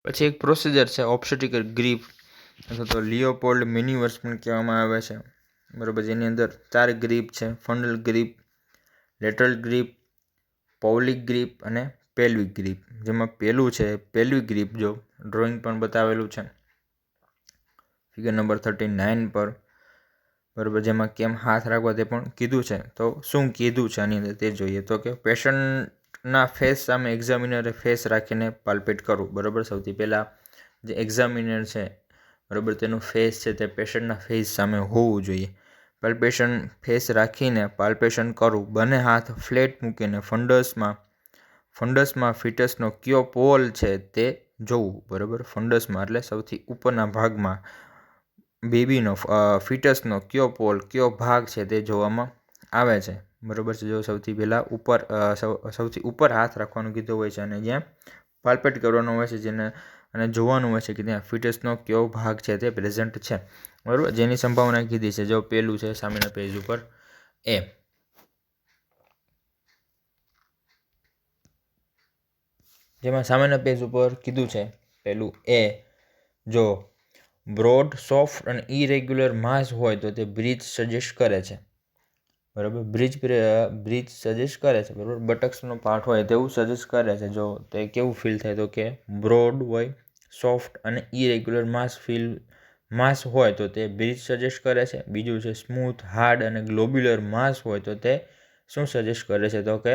પછી એક પ્રોસિજર છે ઓબ્સ્ટેટિકલ ગ્રીપ અથવા તો લિયોપોલ્ડ મેન્યુઅર્સ પણ કહેવામાં આવે છે, બરાબર, જેની અંદર 4 ગ્રીપ છે: ફંડલ ગ્રીપ, લેટરલ ગ્રીપ, પૌલિક ગ્રીપ અને પેલ્વિક ગ્રીપ. જેમાં પહેલું છે પેલ્વિક ગ્રીપ, જો ડ્રોઈંગ પણ બતાવેલું છે ફિગર નંબર 39 પર, બરાબર, જેમાં કેમ હાથ રાખવા તે પણ કીધું છે. તો શું કીધું છે આની અંદર તે જોઈએ. તો કે પેશન્ટના ફેસ સામે એક્ઝામિનરે ફેસ રાખીને પાલ્પેટ કરવું, બરાબર. સૌથી પહેલાં જે એક્ઝામિનર છે, બરાબર, તેનું ફેસ છે તે પેશન્ટના ફેસ સામે હોવું જોઈએ. પાલ્પેશન ફેસ રાખીને પાલ્પેશન કરવું, બંને હાથ ફ્લેટ મૂકીને ફંડસમાં ફિટસનો કયો પોલ છે તે જોવું, બરાબર. ફંડસમાં એટલે સૌથી ઉપરના ભાગમાં બેબીનો ફિટસનો કયો ભાગ છે તે જોવામાં આવે છે, બરાબર છે. જો સૌથી પહેલાં સૌથી ઉપર હાથ રાખવાનું કીધું હોય છે અને જ્યાં પાલ્પેટ કરવાનો હોય છે અને જોવાનું હોય છે કે ત્યાં ફિટસનો કયો ભાગ છે તે પ્રેઝન્ટ છે, બરાબર. જેની સંભાવના કીધી છે. જો પેલું છે સામેના પેજ ઉપર એ, જેમાં સામેના પેજ ઉપર કીધું છે પેલું એ, જો બ્રોડ, સોફ્ટ અને ઇરેગ્યુલર માસ હોય તો તે બ્રિજ સજેસ્ટ કરે છે, બરાબર. બ્રિજ સજેસ્ટ કરે છે, બરાબર. બટક્સનો પાર્ટ હોય તેવું સજેસ્ટ કરે છે. જો તે કેવું ફીલ થાય તો કે બ્રોડ હોય, સોફ્ટ અને ઇરેગ્યુલર માસ હોય તો તે બ્રિજ સજેસ્ટ કરે છે. બીજું છે સ્મૂથ, હાર્ડ અને ગ્લોબ્યુલર માસ હોય તો તે શું સજેસ્ટ કરે છે તો કે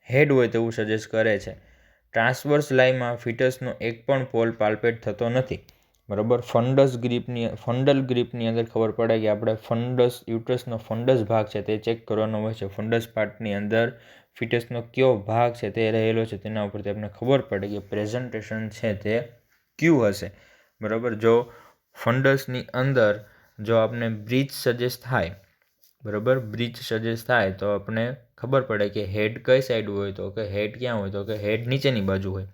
હેડ હોય તેવું સજેસ્ટ કરે છે. ટ્રાન્સવર્સ લાઈનમાં ફિટસનો એક પણ પોલ પાલ્પેટ થતો નથી, બરાબર. ફંડલ ગ્રીપની અંદર ખબર પડે કે આપણે યુટ્રસનો ફંડસ ભાગ છે તે ચેક કરવાનો હોય છે. ફંડસ પાર્ટની અંદર ફિટસનો કયો ભાગ છે તે રહેલો છે તેના ઉપરથી આપણે ખબર પડે કે પ્રેઝન્ટેશન છે તે ક્યુ હશે, બરાબર. જો ફંડસની અંદર જો આપણે બ્રિજ સજેસ્ટ થાય, બરાબર, બ્રિજ સજેસ્ટ થાય તો આપણે ખબર પડે કે હેડ કઈ સાઈડ હોય તો કે હેડ ક્યાં હોય તો કે હેડ નીચેની બાજુ હોય.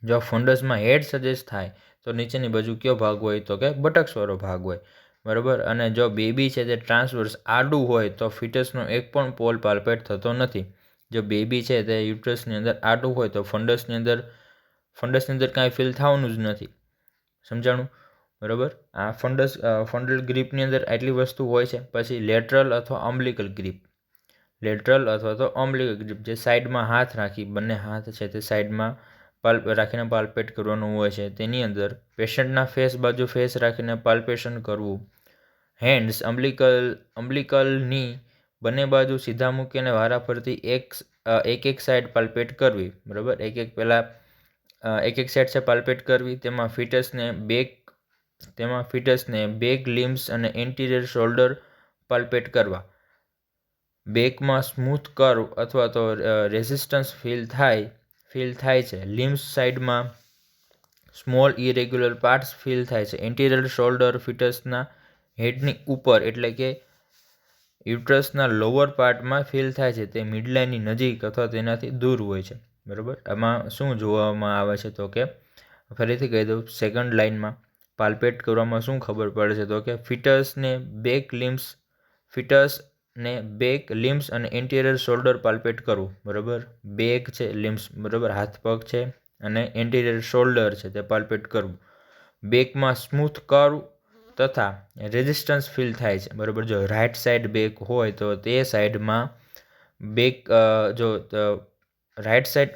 જો ફંડસમાં હેડ સજેસ્ટ થાય તો નીચેની બાજુ કયો ભાગ હોય તો કે બટક્સવાળો ભાગ હોય, બરાબર. અને જો બેબી છે તે ટ્રાન્સવર્સ આડું હોય તો ફિટસનો એક પણ પોલ પાલ્પેટ થતો નથી. જો બેબી છે તે યુટ્રસની અંદર આડું હોય તો ફંડસની અંદર કાંઈ ફીલ થવાનું જ નથી, સમજાણું, બરાબર. આ ફંડલ ગ્રીપની અંદર આટલી વસ્તુ હોય છે. પછી લેટરલ અથવા અમ્બલિકલ ગ્રીપ, જે સાઈડમાં હાથ રાખી, બંને હાથ છે તે સાઈડમાં રાખીને પાલ્પેટ કરવાનું હોય છે. તેની અંદર પેશન્ટના ફેસ બાજુ ફેસ રાખીને પાલ્પેશન કરવું. હેન્ડ્સ અમ્બલિકલની બંને બાજુ સીધા મૂકીને વારાફરતી એક સાઈડ પાલ્પેટ કરવી, બરાબર. એક સાઈડ છે પાલ્પેટ કરવી. તેમાં ફિટસને બેક લિમ્સ અને એન્ટિરિયર શોલ્ડર પાલ્પેટ કરવા. બેકમાં સ્મૂથ કર્વ અથવા તો રેઝિસ્ટન્સ ફીલ થાય છે. લિમ્સ સાઈડમાં સ્મોલ ઇરેગ્યુલર પાર્ટ્સ ફીલ થાય છે. એન્ટિરિયર શોલ્ડર ફિટસના હેડની ઉપર એટલે કે યુટ્રસના લોઅર પાર્ટમાં ફીલ થાય છે. તે મિડલાઇનની નજીક અથવા તેનાથી દૂર હોય છે, બરાબર. આમાં શું જોવામાં આવે છે તો કે ફરીથી કહી દઉં, સેકન્ડ લાઇનમાં પાલ્પેટ કરવામાં શું ખબર પડે છે તો કે ફિટસને બેક લિમ્સ અને એન્ટિરિયર શોલ્ડર પાલ્પેટ કરવું, બરાબર. બેક છે લિમ્સ, બરાબર, હાથ પગ છે, અને એન્ટિરિયર શોલ્ડર છે તે પાલ્પેટ કરવું. બેકમાં સ્મૂથ કર્વ તથા રેઝિસ્ટન્સ ફીલ થાય છે, બરાબર. જો રાઈટ સાઈડ બેક હોય તો તે સાઈડમાં રાઈટ સાઈડ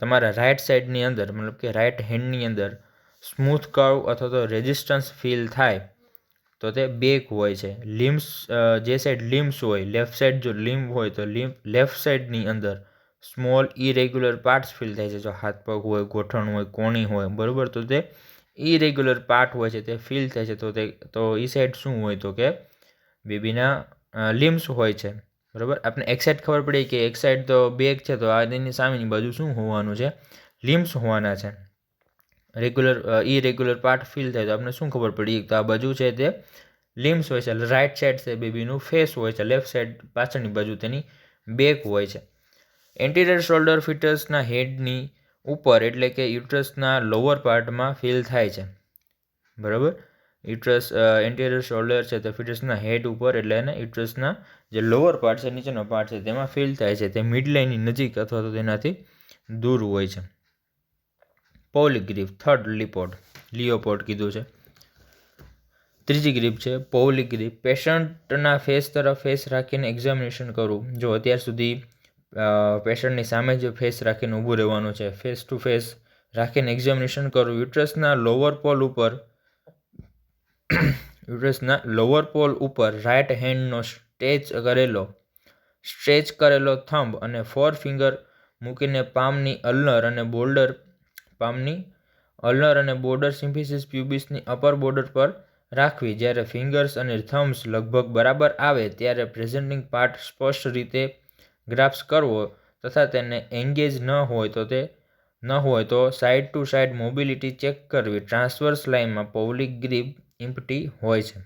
તમારા રાઈટ સાઈડની અંદર, મતલબ કે રાઈટ હેન્ડની અંદર સ્મૂથ કર્વ અથવા તો રેઝિસ્ટન્સ ફીલ થાય તો તે બેક હોય છે. જે સાઈડ લિમ્સ હોય, લેફ્ટ સાઈડ જો લિમ્બ હોય તો લેફ્ટ સાઈડની અંદર સ્મોલ ઇરેગ્યુલર પાર્ટ્સ ફીલ થાય છે. જો હાથ પગ હોય, ગોઠણ હોય, કોણી હોય, બરાબર, તો તે ઇરેગ્યુલર પાર્ટ હોય છે તે ફીલ થાય છે. તો એ સાઈડ શું હોય તો કે બેબીના લિમ્સ હોય છે, બરાબર. આપણે એક સાઈડ ખબર પડી કે એક સાઈડ તો બેક છે તો આ તેની સામેની બાજુ શું હોવાનું છે, લિમ્સ હોવાના છે. ઇરેગ્યુલર પાર્ટ ફીલ થાય તો આપણે શું ખબર પડી તો આ બાજુ છે તે લિમ્સ હોય છે. રાઈટ સાઈડ છે બેબીનું ફેસ હોય છે, લેફ્ટ સાઈડ પાછળની બાજુ તેની બેક હોય છે. એન્ટિરિયર શોલ્ડર ફિટસના હેડની ઉપર એટલે કે યુટ્રસના લોઅર પાર્ટમાં ફીલ થાય છે, બરાબર. એન્ટિરિયર શોલ્ડર છે તે ફિટસના હેડ ઉપર એટલે એને યુટ્રસના જે લોઅર પાર્ટ છે, નીચેનો પાર્ટ છે, તેમાં ફીલ થાય છે. તે મિડલાઇનની નજીક અથવા તો તેનાથી દૂર હોય છે. પૌલિક ગ્રીપ, થર્ડ લિયોપોડ કીધું છે. ત્રીજી ગ્રીપ છે પૌલિક ગ્રીપ. પેશન્ટના ફેસ તરફ ફેસ રાખીને એક્ઝામિનેશન કરવું. જો અત્યાર સુધી પેશન્ટની સામે જ ફેસ રાખીને ઊભું રહેવાનું છે, ફેસ ટુ ફેસ રાખીને એક્ઝામિનેશન કરવું. યુટ્રસના લોવર પોલ ઉપર રાઇટ હેન્ડનો સ્ટ્રેચ કરેલો થંબ અને 4 ફિંગર મૂકીને પામની અલ્નર અને બોર્ડર સિમ્ફિસિસ પ્યુબિસની અપર બોર્ડર પર રાખવી. જ્યારે ફિંગર્સ અને થમ્સ લગભગ બરાબર આવે ત્યારે પ્રેઝન્ટિંગ પાર્ટ સ્પષ્ટ રીતે ગ્રાસ્પ કરવો તથા તેને એન્ગેજ ન હોય તો side to side mobility check કરવી. ટ્રાન્સવર્સ લાઇનમાં પૌલિક ગ્રીપ ઇમ્પટી હોય છે.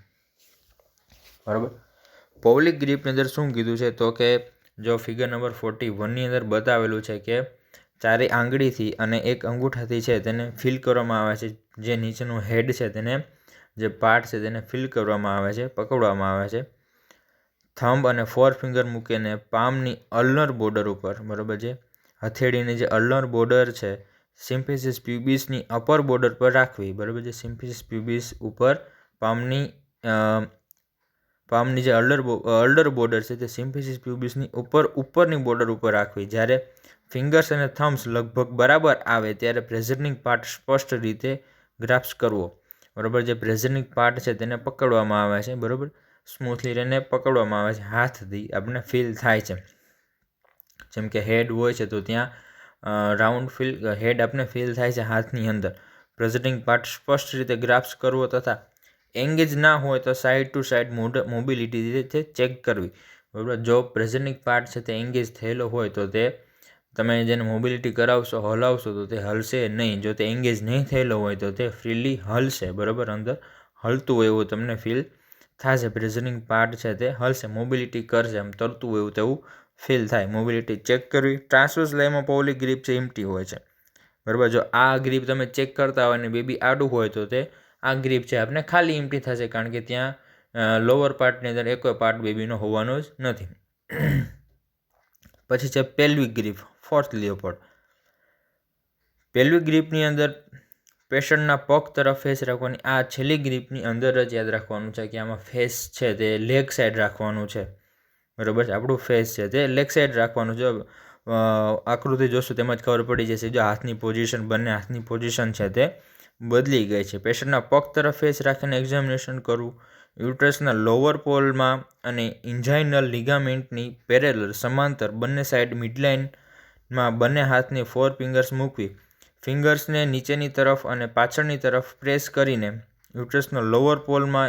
બરાબર. પૌલિક ગ્રીપની અંદર શું કીધું છે તો કે જો ફિગર નંબર 41ની અંદર બતાવેલું છે કે ચારે આંગળીથી અને એક અંગૂઠાથી છે તેને ફિલ કરવામાં આવે છે. જે નીચેનું હેડ છે તેને જે પાર્ટ છે તેને ફિલ કરવામાં આવે છે, પકડવામાં આવે છે. થંબ અને 4 ફિંગર મૂકીને પામની અલ્નર બોર્ડર ઉપર, બરાબર છે, હથેળીની જે અલ્નર બોર્ડર છે સિમ્ફિસિસ પ્યુબિસની અપર બોર્ડર પર રાખવી. બરાબર છે, સિમ્ફિસિસ પ્યુબિસ ઉપર પામની જે અલ્નર બોર્ડર છે તે સિમ્ફિસિસ પ્યુબિસની ઉપરની બોર્ડર ઉપર રાખવી. જ્યારે ફિંગર્સ અને થમ્સ લગભગ બરાબર આવે ત્યારે પ્રેઝન્ટિંગ પાર્ટ સ્પષ્ટ રીતે ગ્રાસ્પ કરવો. બરાબર, જે પ્રેઝન્ટિંગ પાર્ટ છે તેને પકડવામાં આવે છે. બરાબર, સ્મૂથલી એને પકડવામાં આવે છે, હાથથી આપણને ફીલ થાય છે. જેમ કે હેડ હોય છે તો ત્યાં રાઉન્ડ હેડ આપણે ફીલ થાય છે હાથની અંદર. પ્રેઝન્ટિંગ પાર્ટ સ્પષ્ટ રીતે ગ્રાસ્પ કરવો તથા એંગેજ ના હોય તો સાઇડ ટુ સાઇડ મોબિલિટી રીતે ચેક કરવી. બરાબર, જો પ્રેઝન્ટિંગ પાર્ટ છે તે એંગેજ થયેલો હોય તો તે તમે જેને મોબિલિટી કરાવશો, હલાવશો તો તે હલશે નહીં. જો તે એંગેજ નહીં થયેલો હોય તો તે ફ્રીલી હલશે. બરાબર, અંદર હલતું હોય એવું તમને ફીલ થશે. પ્રેઝન્ટિંગ પાર્ટ છે તે હલશે, મોબિલિટી કરશે, એમ તરતું હોય તેવું ફીલ થાય. મોબિલિટી ચેક કરવી. ટ્રાન્સવર્સ લાઇનમાં પૌલિક ગ્રીપ છે ઇમ્પટી હોય છે. બરાબર, જો આ ગ્રીપ તમે ચેક કરતા હોય અને બેબી આડું હોય તો તે આ ગ્રીપ છે આપણે ખાલી ઇમ્પટી થશે, કારણ કે ત્યાં લોઅર પાર્ટની અંદર કોઈ પાર્ટ બેબીનો હોવાનો જ નથી. પછી છે પેલ્વિક ગ્રીપ, ફોર્થ લિયોપોડ. પેલ્વિક ગ્રીપની અંદર પેશન્ટના પગ તરફ ફેસ રાખવાની. આ છેલ્લી ગ્રીપની અંદર જ યાદ રાખવાનું છે કે આમાં ફેસ છે તે લેગ સાઈડ રાખવાનું છે. બરાબર છે, આપણું ફેસ છે તે લેગ સાઈડ રાખવાનું છે. આકૃતિ જોશું તેમાં જ ખબર પડી જશે. જો બંને હાથની પોઝિશન છે તે બદલી ગઈ છે. પેશન્ટના પગ તરફ ફેસ રાખીને એક્ઝામિનેશન કરવું. યુટ્રસના લોઅર પોલમાં અને ઇન્જાઇનલ લિગામેન્ટની પેરેલલ સમાંતર બંને સાઇડ મિડલાઇનમાં બંને હાથની 4 ફિંગર્સ મૂકવી. ફિંગર્સને નીચેની તરફ અને પાછળની તરફ પ્રેસ કરીને યુટ્રસનો લોઅર પોલમાં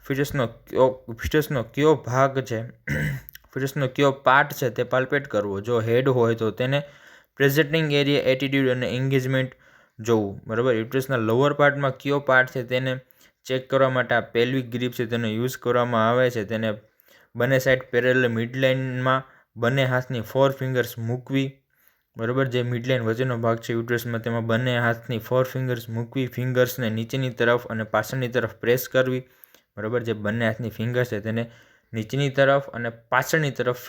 ફિટસનો કયો ભાગ છે ફિટસનો કયો પાર્ટ છે તે પાલ્પેટ કરવો. જો હેડ હોય તો તેને પ્રેઝન્ટિંગ એરિયા, એટીટ્યુડ અને એન્ગેજમેન્ટ જોવું. બરાબર, યુટ્રસના લોઅર પાર્ટમાં કયો પાર્ટ છે તેને ચેક કરવા માટે આ પેલ્વિક ગ્રીપ છે તેનો યુઝ કરવામાં આવે છે. તેને બંને સાઇડ પેરેલલ મિડલાઇનમાં બંને હાથની 4 ફિંગર્સ મૂકવી. બરાબર, જે મિડલાઇન વચ્ચેનો ભાગ છે યુટ્રસમાં તેમાં બંને હાથની 4 ફિંગર્સ મૂકવી. ફિંગર્સને નીચેની તરફ અને પાછળની તરફ પ્રેસ કરવી. બરાબર, જે બંને હાથની ફિંગર્સ છે તેને નીચેની તરફ અને પાછળની તરફ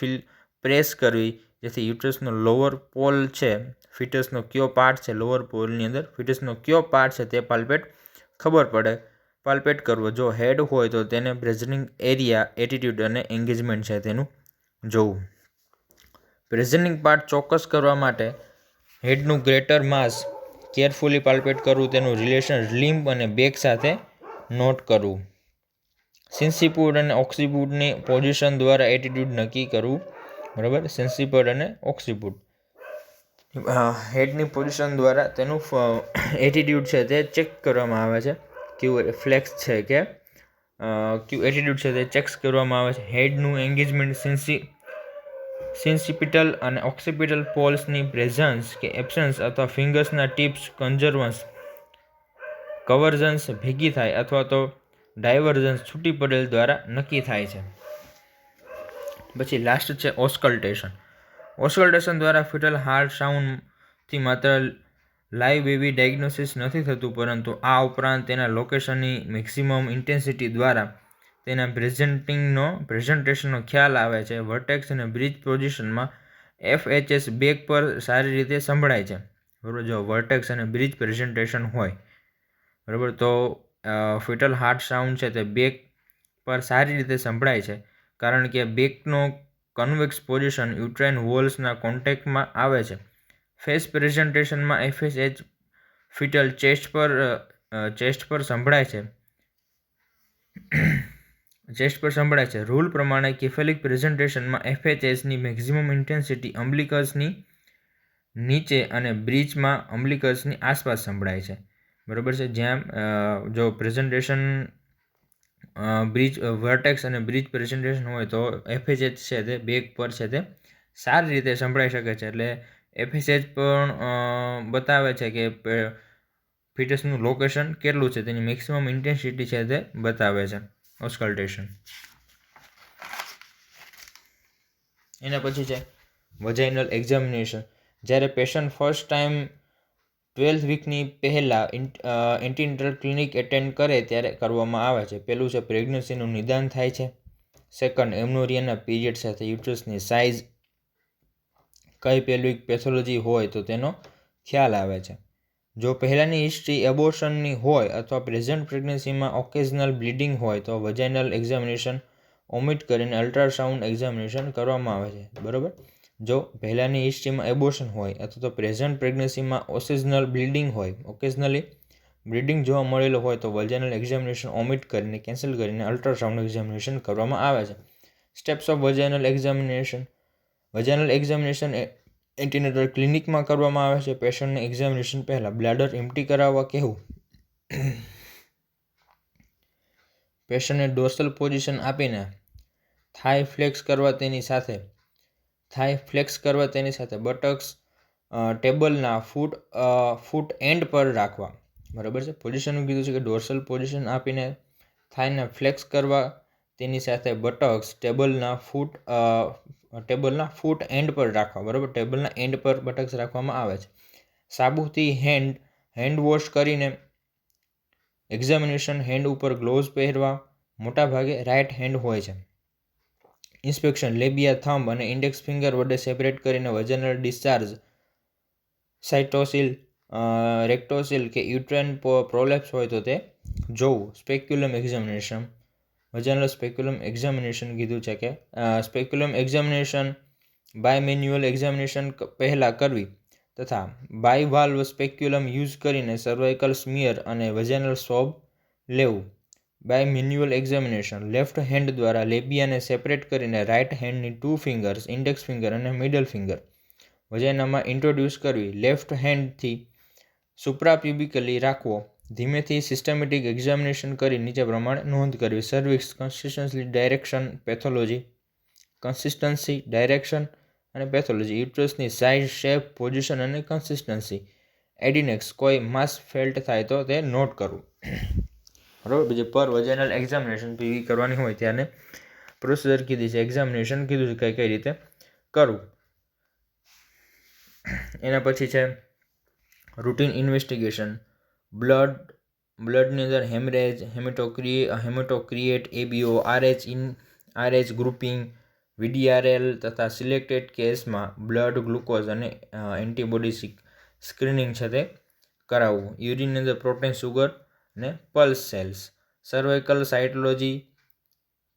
પ્રેસ કરવી, જેથી યુટ્રસનો લોઅર પોલ છે, ફિટસનો કયો પાર્ટ છે લોઅર પોલની અંદર ફિટસનો કયો પાર્ટ છે તે ખબર પડે, પાલ્પેટ કરવો. જો હેડ હોય તો તેને પ્રેઝન્ટિંગ એરિયા, એટીટ્યુડ અને એન્ગેજમેન્ટ છે તેનું જોવું. પ્રેઝન્ટિંગ પાર્ટ ચોક્કસ કરવા માટે હેડનું ગ્રેટર માસ કેરફુલી પાલ્પેટ કરવું. તેનું રિલેશન લિમ્બ અને બેક સાથે નોટ કરવું. સિન્સિપુડ અને ઓક્સિપુડની પોઝિશન દ્વારા એટીટ્યુડ નક્કી કરવું. બરાબર, સિન્સિપડ અને ઓક્સિપુડ હેડની પોઝિશન દ્વારા તેનું એટીટ્યુડ છે તે ચેક કરવામાં આવે છે. કેવું ફ્લેક્સ છે કે કેવું એટીટ્યુડ છે તે ચેક કરવામાં આવે છે. હેડનું એન્ગેજમેન્ટ સિન્સિપિટલ અને ઓક્સિપિટલ પોલ્સની પ્રેઝન્સ કે એબ્સન્સ અથવા ફિંગર્સના ટિપ્સ કવર્જન્સ ભેગી થાય અથવા તો ડાયવર્જન્સ છૂટી પડેલ દ્વારા નક્કી થાય છે. પછી લાસ્ટ છે ઓસ્કલ્ટેશન. ઓસ્કલ્ટેશન દ્વારા ફિટલ હાર્ટ સાઉન્ડથી માત્ર લાઈવ બેબી ડાયગ્નોસિસ નથી થતું, પરંતુ આ ઉપરાંત તેના લોકેશનની મેક્સિમમ ઇન્ટેન્સિટી દ્વારા તેના પ્રેઝન્ટેશનનો ખ્યાલ આવે છે. વર્ટેક્સ અને બ્રિજ પોઝિશનમાં FHS બેક પર સારી રીતે સંભળાય છે. બરાબર. જો વર્ટેક્સ અને બ્રિજ પ્રેઝન્ટેશન હોય, બરાબર, તો ફિટલ હાર્ટ સાઉન્ડ છે તે બેક પર સારી રીતે સંભળાય છે, કારણ કે બેકનો કન્વેક્સ પોઝિશન યુટ્રાઇન વોલ્સના કોન્ટેક્ટમાં આવે છે. ફેસ પ્રેઝન્ટેશનમાં FSH ફિટલ ચેસ્ટ પર સંભળાય છે. રૂલ પ્રમાણે કેફેલિક પ્રેઝન્ટેશનમાં FHSની મેક્સિમમ ઇન્ટેન્સિટી અમ્બલિકસની નીચે અને બ્રિજમાં અમ્બલિકસની આસપાસ સંભળાય છે. બરાબર છે. જ્યાં જો પ્રેઝન્ટેશન વર્ટેક્સ અને બ્રિજ પ્રેઝન્ટેશન હોય તો FHH છે તે બેક પર છે તે સારી રીતે સંભળાઈ શકે છે. એટલે FHH પણ બતાવે છે કે ફિટસનું લોકેશન કેટલું છે, તેની મેક્સિમમ ઇન્ટેન્સિટી છે તે બતાવે છે, ઓસ્કલ્ટેશન. એના પછી છે વજાઇનલ એક્ઝામિનેશન. જ્યારે પેશન્ટ ફર્સ્ટ ટાઈમ 12th વીકની પહેલાં એન્ટીનેટલ ક્લિનિક એટેન્ડ કરે ત્યારે કરવામાં આવે છે. પહેલું છે પ્રેગ્નન્સીનું નિદાન થાય છે. સેકન્ડ, એમનોરિયાના પીરિયડ સાથે યુટ્રસની સાઇઝ, કઈ પેલ્વિક પેથોલોજી હોય તો તેનો ખ્યાલ આવે છે. જો પહેલાંની હિસ્ટ્રી એબોર્શનની હોય અથવા પ્રેઝન્ટ પ્રેગ્નન્સીમાં ઓકેઝનલ બ્લીડિંગ હોય તો વજાઇનલ એક્ઝામિનેશન ઓમિટ કરીને અલ્ટ્રાસાઉન્ડ એક્ઝામિનેશન કરવામાં આવે છે. બરાબર. જો પહેલાંની હિસ્ટ્રીમાં એબોર્શન હોય અથવા તો પ્રેઝન્ટ પ્રેગ્નન્સીમાં ઓકેઝનલી બ્લીડિંગ જોવા મળેલો હોય તો વજાઇનલ એક્ઝામિનેશન ઓમિટ કરીને કેન્સલ કરીને અલ્ટ્રાસાઉન્ડ એક્ઝામિનેશન કરવામાં આવે છે. Steps of vaginal examination. Vaginal examination antenatal ક્લિનિકમાં કરવામાં આવે છે. પેશન્ટને એક્ઝામિનેશન પહેલાં બ્લેડર એમ્પ્ટી કરાવવા કહેવું. પેશન્ટને ડોર્સલ પોઝિશન આપીને થાઈ ફ્લેક્સ કરવા તેની સાથે બટક્સ ટેબલના ફૂટ એન્ડ પર રાખવા. બરાબર છે. પોઝિશનનું કીધું છે કે ડોર્સલ પોઝિશન આપીને થાઈને ફ્લેક્સ કરવા તેની સાથે બટક્સ ટેબલના ફૂટ એન્ડ પર રાખવા. બરાબર. ટેબલના એન્ડ પર બટક્સ રાખવામાં આવે છે. સાબુથી હેન્ડ વોશ કરીને એક્ઝામિનેશન. હેન્ડ ઉપર ગ્લોવ્સ પહેરવા. મોટાભાગે રાઇટ હેન્ડ હોય છે. ઇન્સ્પેક્શન. લેબિયા, થંબ અને ઇન્ડેક્સ ફિંગર વડે સેપરેટ કરીને વજાઇનલ ડિસ્ચાર્જ, સાઇટોસિલ, રેક્ટોસિલ કે યુટ્રાઇન પ્રોલેપ્સ હોય તો તે જોવું. સ્પેક્યુલમ એક્ઝામિનેશન. વજાઇનલ સ્પેક્યુલમ એક્ઝામિનેશન કીધું છે કે સ્પેક્યુલમ એક્ઝામિનેશન બાયમેન્યુઅલ એક્ઝામિનેશન પહેલાં કરવી તથા બાયવાલ્વ સ્પેક્યુલમ યુઝ કરીને સર્વાઇકલ સ્મિયર અને વજાઇનલ સ્વોબ લેવું. બાયમેન્યુઅલ એક્ઝામિનેશન. લેફ્ટ હેન્ડ દ્વારા લેબિયાને સેપરેટ કરીને રાઇટ હેન્ડની 2 ફિંગર્સ, ઇન્ડેક્સ ફિંગર અને મિડલ ફિંગર વજાઇનામાં ઇન્ટ્રોડ્યુસ કરવી. લેફ્ટ હેન્ડથી સુપ્રાપ્યુબિકલી રાખવો. ધીમેથી સિસ્ટમેટિક એક્ઝામિનેશન કરી નીચે પ્રમાણે નોંધ કરવી. Cervix. Consistency, direction, pathology. Consistency, direction અને પેથોલોજી. યુટ્રસની સાઇઝ, શેપ, પોઝિશન અને કન્સિસ્ટન્સી. એડિનેક્સ. કોઈ માસ ફેલ્ટ થાય તો તે નોટ કરવું. બરાબર. બીજી પર વજાઇનલ એક્ઝામિનેશન પીવી કરવાની હોય ત્યારે પ્રોસિજર કીધી છે, એક્ઝામિનેશન કીધું છે કઈ રીતે કરવું. એના પછી છે રૂટીન ઇન્વેસ્ટિગેશન. બ્લડની અંદર haemorrhage, haematocrit, ABO, RH grouping, VDRL તથા સિલેક્ટેડ કેસમાં બ્લડ ગ્લુકોઝ અને એન્ટીબોડી સ્ક્રીનિંગ છે તે કરાવવું. યુરિનની અંદર પ્રોટીન, સુગર અને pus cells. Cervical cytology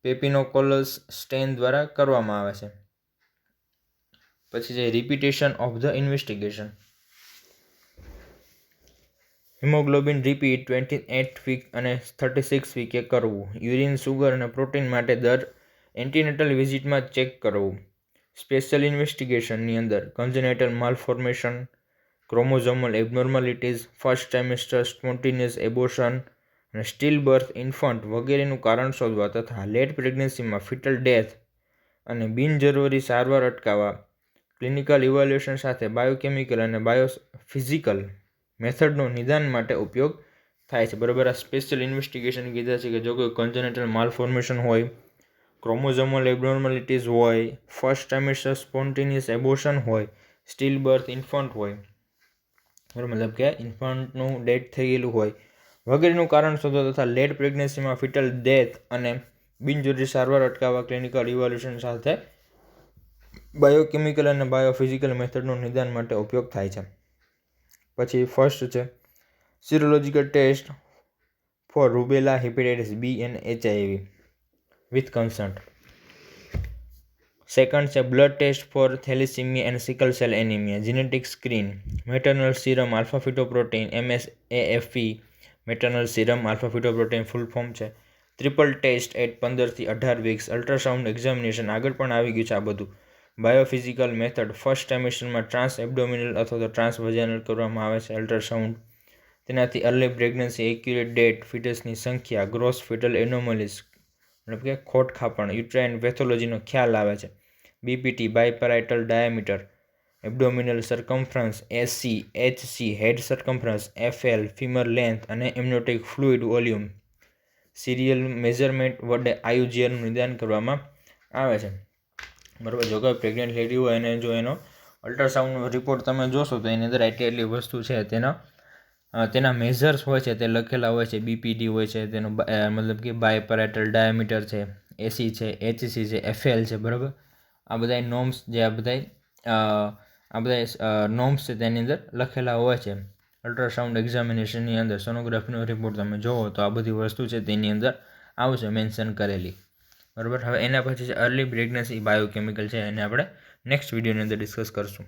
Papanicolaou stain દ્વારા કરવામાં આવે છે. પછી છે repetition of the investigation. Haemoglobin repeat 28th week અને 36th વીકે કરવું. યુરિન, સુગર અને પ્રોટીન માટે દર એન્ટીનેટલ વિઝિટમાં ચેક કરવું. સ્પેશિયલ ઇન્વેસ્ટિગેશનની અંદર કન્જેનાઇટલ માલફોર્મેશન, ક્રોમોઝોમલ એબનોર્માલિટીઝ, ફર્સ્ટ ટ્રાઇમેસ્ટર સ્પોન્ટેનિયસ એબોર્શન અને સ્ટીલ બર્થ ઇન્ફન્ટ વગેરેનું કારણ શોધવા તથા લેટ પ્રેગ્નન્સીમાં ફિટલ ડેથ અને બિનજરૂરી સારવાર અટકાવવા. ક્લિનિકલ ઇવેલ્યુએશન સાથે બાયોકેમિકલ અને બાયોફિઝિકલ મેથડનું નિદાન માટે ઉપયોગ થાય છે. બરાબર. આ સ્પેશિયલ ઇન્વેસ્ટિગેશન કીધા છે કે જો કોઈ કન્જેનિટલ માલફોર્મેશન હોય, ક્રોમોઝોમલ એબનોર્માલિટીઝ હોય, ફર્સ્ટ ટ્રાઇમેસ્ટર સ્પોન્ટેનિયસ એબોર્શન હોય, સ્ટીલ બર્થ ઇન્ફન્ટ હોય, મતલબ કે ઇન્ફન્ટનું ડેથ થઈ ગયેલું હોય વગેરેનું કારણ શોધો તથા લેટ પ્રેગ્નન્સીમાં ફિટલ ડેથ અને બિનજરૂરી સારવાર અટકાવવા ક્લિનિકલ ઇવેલ્યુએશન સાથે બાયોકેમિકલ અને બાયોફિઝિકલ મેથડનું નિદાન માટે ઉપયોગ થાય છે. પછી ફર્સ્ટ છે serological test for rubella, hepatitis B and HIV with consent. Second છે blood test for thalassaemia and sickle cell anaemia, genetic screen, maternal serum alpha fetoprotein MSAFP, maternal serum alpha fetoprotein full form છે. Triple test at 15 થી 18 weeks, ultrasound examination આગળ પણ આવી ગયું છે આ બધું. Biophysical method first ટ્રાઇમેસ્ટરમાં trans abdominal અથવા તો ટ્રાન્સ વજાઇનલ કરવામાં આવે છે અલ્ટ્રાસાઉન્ડ. તેનાથી અર્લી પ્રેગ્નન્સી, એક્યુરેટ ડેટ, ફિટસની સંખ્યા, ગ્રોસ ફિટલ એનોમલીઝ મતલબ કે ખોટખાપણ, યુટ્રાઇન પેથોલોજીનો ખ્યાલ આવે છે. BPT biparietal diameter, abdominal circumference, AC, HC head circumference, FL femur length અને amniotic fluid volume. Serial measurement વડે IUGRનું નિદાન કરવામાં આવે છે. બરાબર. જો કોઈ પ્રેગ્નન્ટ લેડી હોય અને જો એનો અલ્ટ્રાસાઉન્ડનો રિપોર્ટ તમે જોશો તો એની અંદર એટલી વસ્તુ છે તેના મેઝર્સ હોય છે તે લખેલા હોય છે. BPD હોય છે, તેનો મતલબ કે બાયપેરાઇટલ ડાયામીટર છે, AC છે, HC છે, FL છે. બરાબર. આ બધા નોર્મ્સ જે આ બધા નોર્મ્સ છે તેની અંદર લખેલા હોય છે. અલ્ટ્રાસાઉન્ડ એક્ઝામિનેશનની અંદર સોનોગ્રાફીનો રિપોર્ટ તમે જોવો તો આ બધી વસ્તુ છે તેની અંદર આવશે મેન્શન કરેલી. બરાબર. હવે એના પછી અર્લી પ્રેગ્નન્સી બાયોકેમિકલ છે એને આપણે નેક્સ્ટ વિડીયોની અંદર ડિસ્કસ કરશું.